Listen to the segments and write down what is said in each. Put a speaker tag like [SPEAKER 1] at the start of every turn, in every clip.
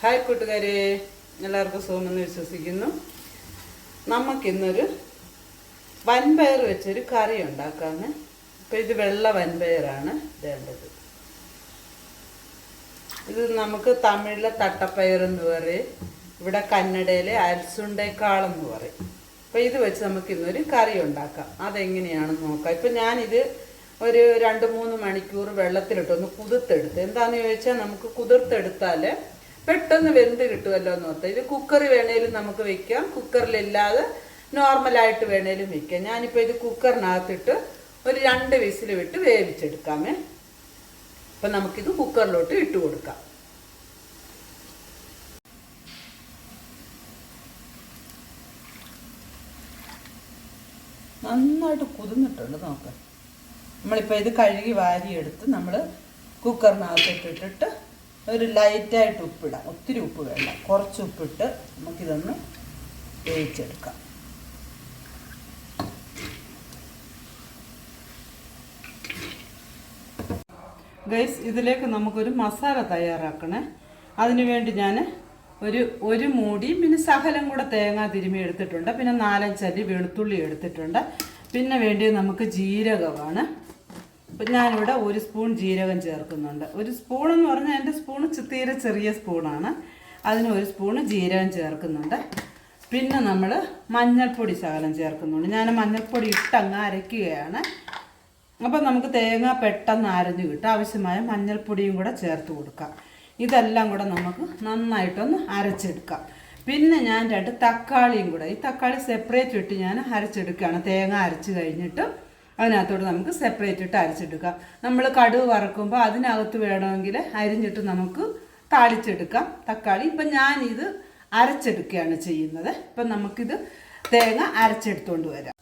[SPEAKER 1] Hi കൂട്ടുകാരെ, എല്ലാവർക്കും സുഖമെന്ന് വിശ്വസിക്കുന്നു. നമുക്കിന്നൊരു വൻപയർ വെച്ചൊരു കറി ഉണ്ടാക്കാമെന്ന്. ഇപ്പം ഇത് വെള്ള വൻപയറാണ് വേണ്ടത്. ഇത് നമുക്ക് തമിഴിലെ തട്ടപ്പയർ എന്ന് പറയും, ഇവിടെ കന്നഡയിലെ അൽസുണ്ടേക്കാളെന്ന് പറയും. അപ്പോൾ ഇത് വെച്ച് നമുക്കിന്നൊരു കറി ഉണ്ടാക്കാം. അതെങ്ങനെയാണെന്ന് നോക്കാം. ഇപ്പം ഞാനിത് ഒരു 2-3 മണിക്കൂർ വെള്ളത്തിലിട്ടൊന്ന് കുതിർത്തെടുത്ത്. എന്താണെന്ന് ചോദിച്ചാൽ നമുക്ക് കുതിർത്തെടുത്താൽ പെട്ടെന്ന് വെന്ത് കിട്ടുമല്ലോ എന്ന് ഓർത്താൽ. ഇത് കുക്കറിൽ വേണേലും നമുക്ക് വെക്കാം, കുക്കറിലില്ലാതെ നോർമലായിട്ട് വേണേലും വെക്കാം. ഞാനിപ്പോൾ ഇത് കുക്കറിനകത്തിട്ട് ഒരു 2 വിസിൽ വിട്ട് വേവിച്ചെടുക്കാമേ. അപ്പം നമുക്കിത് കുക്കറിലോട്ട് ഇട്ട് കൊടുക്കാം. നന്നായിട്ട് കുതിർന്നിട്ടുണ്ട് നോക്കാം. നമ്മളിപ്പോൾ ഇത് കഴുകി വാരിയെടുത്ത് നമ്മൾ കുക്കറിനകത്തിട്ടിട്ട് ഒരു ലൈറ്റായിട്ട് ഉപ്പിടാം. ഒത്തിരി ഉപ്പ് വേണ്ട, കുറച്ച് ഉപ്പിട്ട് നമുക്കിതൊന്ന് വേവിച്ചെടുക്കാം. ഗൈസ്, ഇതിലേക്ക് നമുക്കൊരു മസാല തയ്യാറാക്കണേ. അതിനു വേണ്ടി ഞാൻ ഒരു മൂടി പിന്നെ ശകലം കൂടെ തേങ്ങ തിരുമ്മി എടുത്തിട്ടുണ്ട്. പിന്നെ 4-5 അല്ലി വെളുത്തുള്ളി എടുത്തിട്ടുണ്ട്. പിന്നെ വേണ്ടിയത് നമുക്ക് ജീരകമാണ്. അപ്പം ഞാനിവിടെ 1 സ്പൂൺ ജീരകം ചേർക്കുന്നുണ്ട്. 1 സ്പൂൺ എന്ന് പറഞ്ഞാൽ എൻ്റെ സ്പൂണ് തീരെ ചെറിയ സ്പൂണാണ്. അതിന് 1 സ്പൂണ് ജീരകം ചേർക്കുന്നുണ്ട്. പിന്നെ നമ്മൾ മഞ്ഞൾപ്പൊടി ശകലം ചേർക്കുന്നുണ്ട്. ഞാൻ മഞ്ഞൾപ്പൊടി ഇട്ടങ്ങ് അരയ്ക്കുകയാണ്. അപ്പം നമുക്ക് തേങ്ങ പെട്ടെന്ന് അരഞ്ഞു കിട്ടും. ആവശ്യമായ മഞ്ഞൾപ്പൊടിയും കൂടെ ചേർത്ത് കൊടുക്കാം. ഇതെല്ലാം കൂടെ നമുക്ക് നന്നായിട്ടൊന്ന് അരച്ചെടുക്കാം. പിന്നെ ഞാൻ 2 തക്കാളിയും കൂടെ, ഈ തക്കാളി സെപ്പറേറ്റ് ഇട്ട് ഞാൻ അരച്ചെടുക്കുകയാണ്. തേങ്ങ അരച്ച് കഴിഞ്ഞിട്ട് അതിനകത്തോട്ട് നമുക്ക് സെപ്പറേറ്റ് ഇട്ട് അരച്ചെടുക്കാം. നമ്മൾ കടുക് വറക്കുമ്പോൾ അതിനകത്ത് വേണമെങ്കിൽ അരിഞ്ഞിട്ട് നമുക്ക് താളിച്ചെടുക്കാം തക്കാളി. ഇപ്പം ഞാനിത് അരച്ചെടുക്കുകയാണ് ചെയ്യുന്നത്. ഇപ്പം നമുക്കിത് തേങ്ങ അരച്ചെടുത്തുകൊണ്ട് വരാം.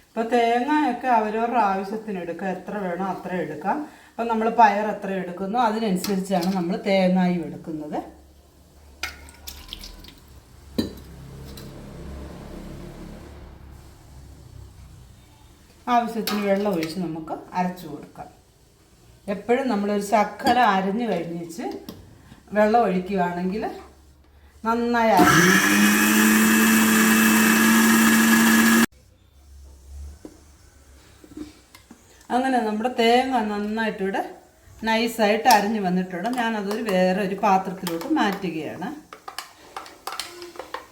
[SPEAKER 1] ഇപ്പോൾ തേങ്ങയൊക്കെ അവരവരുടെ ആവശ്യത്തിന് എടുക്കാം. എത്ര വേണോ അത്ര എടുക്കാം. അപ്പം നമ്മൾ പയർ എത്ര എടുക്കുന്നു അതിനനുസരിച്ചാണ് നമ്മൾ തേങ്ങയും എടുക്കുന്നത്. ആവശ്യത്തിന് വെള്ളം ഒഴിച്ച് നമുക്ക് അരച്ചു കൊടുക്കാം. എപ്പോഴും നമ്മളൊരു ശക്കല അരഞ്ഞു കഴിഞ്ഞിച്ച് വെള്ളം ഒഴിക്കുകയാണെങ്കിൽ നന്നായി അങ്ങനെ നമ്മുടെ തേങ്ങ നന്നായിട്ട് ഇവിടെ നൈസായിട്ട് അരിഞ്ഞ് വന്നിട്ടുണ്ട്. ഞാനതൊരു വേറെ ഒരു പാത്രത്തിലോട്ട് മാറ്റുകയാണ്.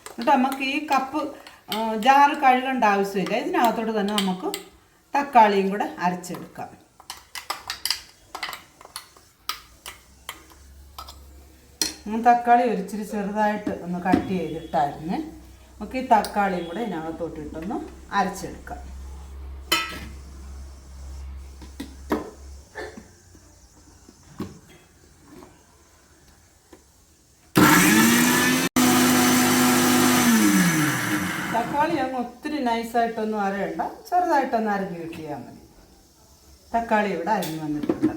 [SPEAKER 1] എന്നിട്ട് നമുക്ക് ഈ കപ്പ് ജാറ് കഴുകേണ്ട ആവശ്യമില്ല. ഇതിനകത്തോട്ട് തന്നെ നമുക്ക് തക്കാളിയും കൂടെ അരച്ചെടുക്കാം. തക്കാളി ഒരിച്ചിരി ചെറുതായിട്ട് ഒന്ന് കട്ട് ചെയ്തിട്ടായിരുന്നു. നമുക്ക് ഈ തക്കാളിയും കൂടെ ഇതിനകത്തോട്ട് ഇട്ടൊന്ന് അരച്ചെടുക്കാം. തക്കാളി അങ്ങ് ഒത്തിരി നൈസായിട്ടൊന്നും അരയണ്ട, ചെറുതായിട്ടൊന്ന് അരിഞ്ഞ് കിട്ടിയാൽ മതി. തക്കാളി ഇവിടെ അരിഞ്ഞ് വന്നിട്ടുണ്ട്.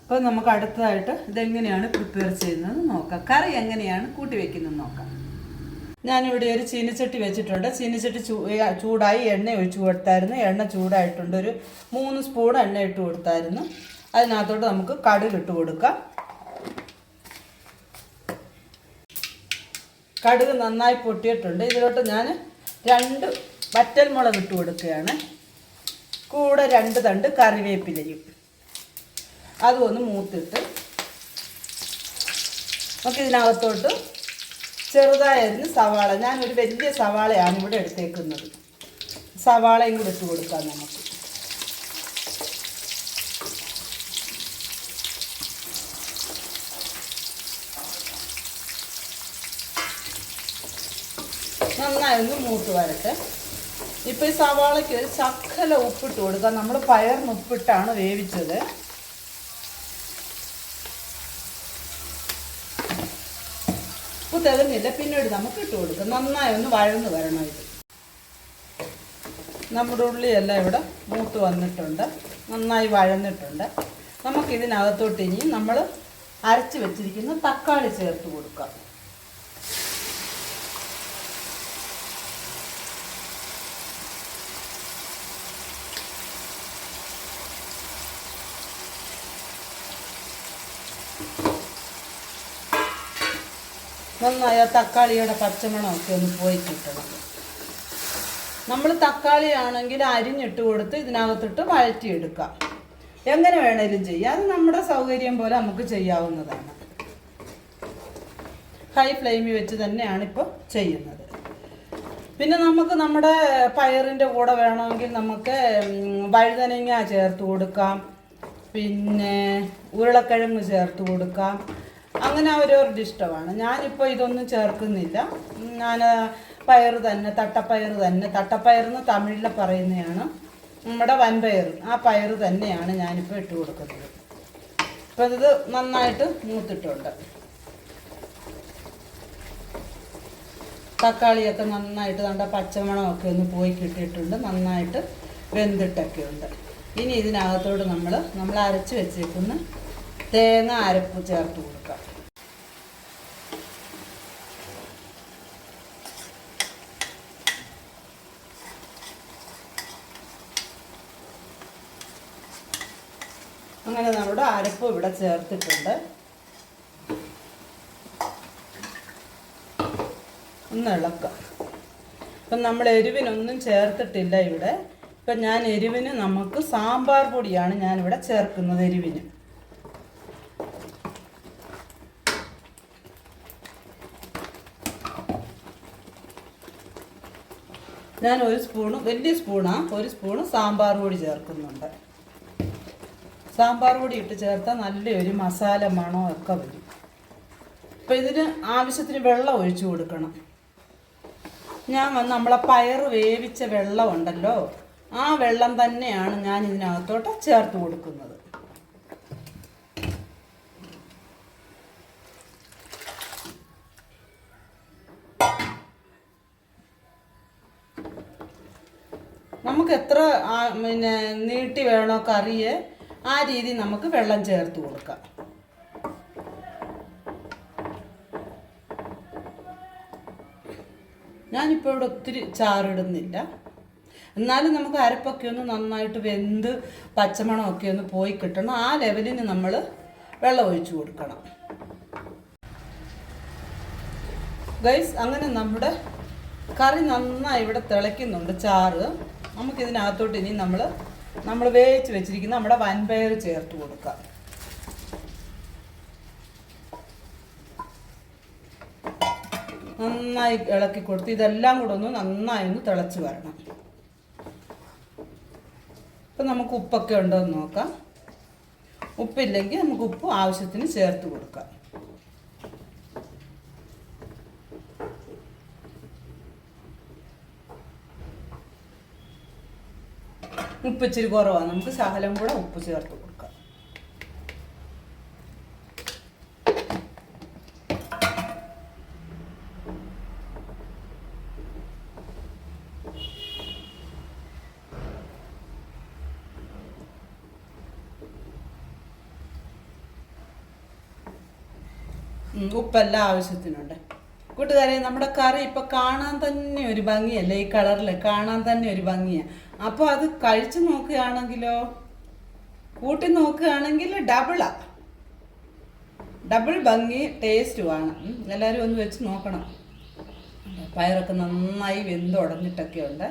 [SPEAKER 1] അപ്പോൾ നമുക്ക് അടുത്തതായിട്ട് ഇതെങ്ങനെയാണ് പ്രിപ്പയർ ചെയ്യുന്നത് നോക്കാം. കറി എങ്ങനെയാണ് കൂട്ടി വയ്ക്കുന്നത് നോക്കാം. ഞാനിവിടെ ഒരു ചീനിച്ചട്ടി വെച്ചിട്ടുണ്ട്. ചീനിച്ചട്ടി ചൂടായി എണ്ണ ഒഴിച്ചു കൊടുത്തായിരുന്നു. എണ്ണ ചൂടായിട്ടുണ്ട്. ഒരു 3 സ്പൂൺ എണ്ണ ഇട്ട് കൊടുത്തായിരുന്നു. അതിനകത്തോട്ട് നമുക്ക് കടുക് ഇട്ട് കൊടുക്കാം. കടുക് നന്നായി പൊട്ടിയിട്ടുണ്ട്. ഇതിലോട്ട് ഞാൻ 2 വറ്റൽമുളക് ഇട്ട് കൊടുക്കുകയാണ്. കൂടെ 2 തണ്ട് കറിവേപ്പിലയും. അതും ഒന്ന് മൂത്തിട്ട് നമുക്ക് ഇതിനകത്തോട്ട് ചെറുതായിരുന്നു സവാള, ഞാനൊരു വലിയ സവാളയാണ് ഇവിടെ എടുത്തേക്കുന്നത്. സവാളയും കൂടെ ഇട്ട് കൊടുക്കാം നമുക്ക്. നന്നായി ഒന്ന് മൂത്ത് വരട്ടെ. ഇപ്പോൾ ഈ സവാളയ്ക്ക് ഒരു ശകല ഉപ്പിട്ട് കൊടുക്കാം. നമ്മൾ പയറിന് ഉപ്പിട്ടാണ് വേവിച്ചത്. ഉപ്പ് തികഞ്ഞില്ല, പിന്നീട് നമുക്ക് ഇട്ട് കൊടുക്കാം. നന്നായി ഒന്ന് വഴന്ന് വരണം. ഇത് നമ്മുടെ ഉള്ളിയെല്ലാം ഇവിടെ മൂത്ത് വന്നിട്ടുണ്ട്, നന്നായി വഴന്നിട്ടുണ്ട്. നമുക്കിതിനകത്തോട്ട് ഇനി നമ്മൾ അരച്ച് വെച്ചിരിക്കുന്ന തക്കാളി ചേർത്ത് കൊടുക്കാം. നന്നായി ആ തക്കാളിയുടെ പച്ചമണമൊക്കെ ഒന്ന് പോയി കിട്ടണം. നമ്മൾ തക്കാളി ആണെങ്കിൽ അരിഞ്ഞിട്ട് കൊടുത്ത് ഇതിനകത്തിട്ട് വഴറ്റിയെടുക്കാം. എങ്ങനെ വേണേലും ചെയ്യാം, അത് നമ്മുടെ സൗകര്യം പോലെ നമുക്ക് ചെയ്യാവുന്നതാണ്. ഹൈ ഫ്ലെയിമിൽ വെച്ച് തന്നെയാണ് ഇപ്പോൾ ചെയ്യുന്നത്. പിന്നെ നമുക്ക് നമ്മുടെ പയറിൻ്റെ കൂടെ വേണമെങ്കിൽ നമുക്ക് വഴുതനങ്ങ ചേർത്ത് കൊടുക്കാം, പിന്നെ ഉരുളക്കിഴങ്ങ് ചേർത്ത് കൊടുക്കാം. അങ്ങനെ ഓരോരുടെ ഇഷ്ടമാണ്. ഞാനിപ്പോൾ ഇതൊന്നും ചേർക്കുന്നില്ല. ഞാൻ പയർ തന്നെ, തട്ടപ്പയറെന്ന് തമിഴിൽ പറയുന്നതാണ് നമ്മുടെ വൻപയർ. ആ പയർ തന്നെയാണ് ഞാനിപ്പോൾ ഇട്ട് കൊടുക്കുന്നത്. അപ്പോൾ ഇത് നന്നായിട്ട് മൂത്തിട്ടുണ്ട്. തക്കാളിയൊക്കെ നന്നായിട്ട് നമ്മുടെ പച്ചമണമൊക്കെ ഒന്ന് പോയി കിട്ടിയിട്ടുണ്ട്. നന്നായിട്ട് വെന്തിട്ടൊക്കെ ഉണ്ട്. ഇനി ഇതിനകത്തോട് നമ്മൾ അരച്ച് വെച്ചേക്കുന്ന തേങ്ങ അരപ്പ് ചേർത്ത് കൊടുക്കാം. അങ്ങനെ നമ്മുടെ അരപ്പ് ഇവിടെ ചേർത്തിട്ടുണ്ട്. ഒന്ന് ഇളക്കാം. ഇപ്പം നമ്മൾ എരിവിനൊന്നും ചേർത്തിട്ടില്ല ഇവിടെ. ഇപ്പം ഞാൻ എരിവിന് നമുക്ക് സാമ്പാർ പൊടിയാണ് ഞാനിവിടെ ചേർക്കുന്നത്. എരിവിന് ഞാൻ ഒരു സ്പൂണ്, വലിയ സ്പൂണാണ്, ഒരു സ്പൂണ് സാമ്പാർ പൊടി ചേർക്കുന്നുണ്ട്. സാമ്പാർ പൊടി ഇട്ട് ചേർത്താൽ നല്ലൊരു മസാല മണമൊക്കെ വരും. അപ്പോൾ ഇതിന് ആവശ്യത്തിന് വെള്ളം ഒഴിച്ചു കൊടുക്കണം. ഞാൻ നമ്മളെ പയർ വേവിച്ച വെള്ളം ഉണ്ടല്ലോ, ആ വെള്ളം തന്നെയാണ് ഞാൻ ഇതിനകത്തോട്ട് ചേർത്ത് കൊടുക്കുന്നത്. നമുക്ക് എത്ര നീട്ടി വേണോ കറിയെ, ആ രീതി നമുക്ക് വെള്ളം ചേർത്ത് കൊടുക്കാം. ഞാനിപ്പോൾ ഇവിടെ ഒത്തിരി ചാറിടുന്നില്ല. എന്നാലും നമുക്ക് അരപ്പൊക്കെ ഒന്ന് നന്നായിട്ട് വെന്ത് പച്ചമണമൊക്കെ ഒന്ന് പോയി കിട്ടണം. ആ ലെവലിന് നമ്മൾ വെള്ളം ഒഴിച്ചു കൊടുക്കണം. ഗൈസ്, അങ്ങനെ നമ്മുടെ കറി നന്നായി ഇവിടെ തിളയ്ക്കുന്നുണ്ട്, ചാറ്. നമുക്കിതിനകത്തോട്ട് ഇനി നമ്മൾ വേവിച്ച് വെച്ചിരിക്കുന്ന നമ്മുടെ വൻപയർ ചേർത്ത് കൊടുക്കാം. നന്നായി ഇളക്കി കൊടുത്ത് ഇതെല്ലാം കൂടെ ഒന്ന് നന്നായി ഒന്ന് തിളച്ച് വരണം. ഇപ്പം നമുക്ക് ഉപ്പൊക്കെ ഉണ്ടോ എന്ന് നോക്കാം. ഉപ്പില്ലെങ്കിൽ നമുക്ക് ഉപ്പ് ആവശ്യത്തിന് ചേർത്ത് കൊടുക്കാം. ഉപ്പ് ഇച്ചിരി കുറവാണ്, നമുക്ക് ശകലം കൂടെ ഉപ്പ് ചേർത്ത് കൊടുക്കാം. ഉപ്പെല്ലാം ആവശ്യത്തിനുണ്ട്. കൂട്ടുകാരെ, നമ്മുടെ കറി ഇപ്പം കാണാൻ തന്നെ ഒരു ഭംഗിയല്ലേ, ഈ കളറിൽ കാണാൻ തന്നെ ഒരു ഭംഗിയാണ്. അപ്പോൾ അത് കഴിച്ചു നോക്കുകയാണെങ്കിലോ, കൂട്ടി നോക്കുകയാണെങ്കിൽ ഡബിൾ ഭംഗി ടേസ്റ്റുമാണ്. എല്ലാവരും ഒന്ന് വെച്ച് നോക്കണം. പയറൊക്കെ നന്നായി വെന്തുടഞ്ഞിട്ടൊക്കെ ഉണ്ട്.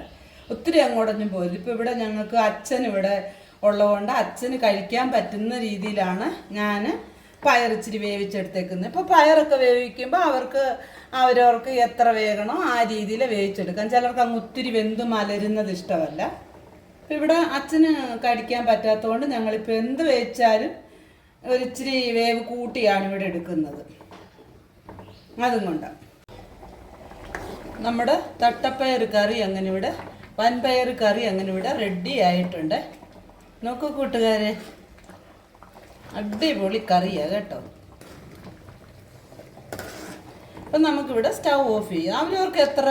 [SPEAKER 1] ഒത്തിരി അങ്ങോട്ടൊന്നും പോയത്. ഇപ്പോൾ ഇവിടെ ഞങ്ങൾക്ക് അച്ഛൻ ഇവിടെ ഉള്ളതുകൊണ്ട് അച്ഛന് കഴിക്കാൻ പറ്റുന്ന രീതിയിലാണ് ഞാൻ പയറിച്ചിരി വേവിച്ചെടുത്തേക്കുന്നത്. ഇപ്പോൾ പയറൊക്കെ വേവിക്കുമ്പോൾ അവരവർക്ക് എത്ര വേകണോ ആ രീതിയിൽ വേവിച്ചെടുക്കാം. ചിലർക്ക് അങ്ങ് ഒത്തിരി വെന്ത് മലരുന്നത് ഇഷ്ടമല്ല. ഇവിടെ അച്ഛന് കഴിക്കാൻ പറ്റാത്തതുകൊണ്ട് ഞങ്ങളിപ്പോൾ എന്ത് വേവിച്ചാലും ഒരിച്ചിരി വേവ് കൂട്ടിയാണ് ഇവിടെ എടുക്കുന്നത്. അതും കൊണ്ടാണ് നമ്മുടെ തട്ടപ്പയർ കറി അങ്ങനെ ഇവിടെ, വൻപയർ കറി അങ്ങനെ ഇവിടെ റെഡി ആയിട്ടുണ്ട്. നോക്കൂ കൂട്ടുകാരെ, അടിപൊളി കറിയാണ് കേട്ടോ. അപ്പം നമുക്കിവിടെ സ്റ്റൗ ഓഫ് ചെയ്യാം. അവരവർക്ക് എത്ര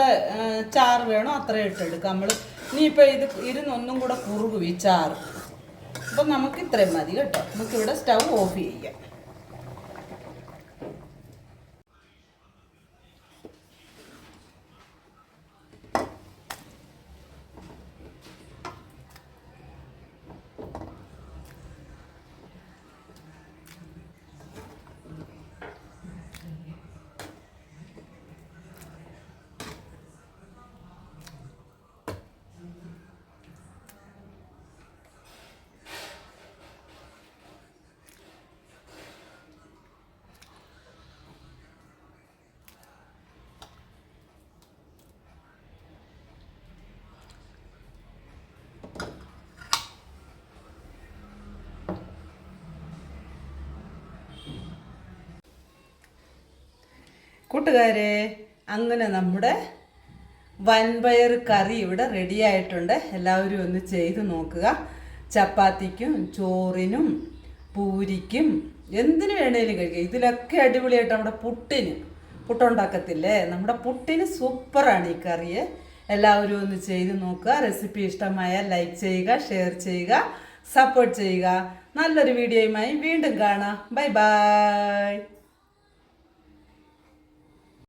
[SPEAKER 1] ചാറ് വേണോ അത്ര ഇട്ടെടുക്കാം. നമ്മൾ ഇനിയിപ്പോൾ ഇരുന്നൊന്നും കൂടെ കുറുകും ഈ ചാറ്. അപ്പം നമുക്ക് ഇത്രയും മതി കേട്ടോ. നമുക്കിവിടെ സ്റ്റൗ ഓഫ് ചെയ്യാം. കൂട്ടുകാരെ, അങ്ങനെ നമ്മുടെ വൻപയർ കറി ഇവിടെ റെഡി ആയിട്ടുണ്ട്. എല്ലാവരും ഒന്ന് ചെയ്ത് നോക്കുക. ചപ്പാത്തിക്കും ചോറിനും പൂരിക്കും എന്തിനു വേണേലും കഴിക്കുക. ഇതിലൊക്കെ അടിപൊളിയായിട്ട് നമ്മുടെ പുട്ടുണ്ടാക്കത്തില്ലേ, നമ്മുടെ പുട്ടിന് സൂപ്പറാണ് ഈ കറി. എല്ലാവരും ഒന്ന് ചെയ്ത് നോക്കുക. റെസിപ്പി ഇഷ്ടമായാൽ ലൈക്ക് ചെയ്യുക, ഷെയർ ചെയ്യുക, സപ്പോർട്ട് ചെയ്യുക. നല്ലൊരു വീഡിയോയുമായി വീണ്ടും കാണാം. Bye bye.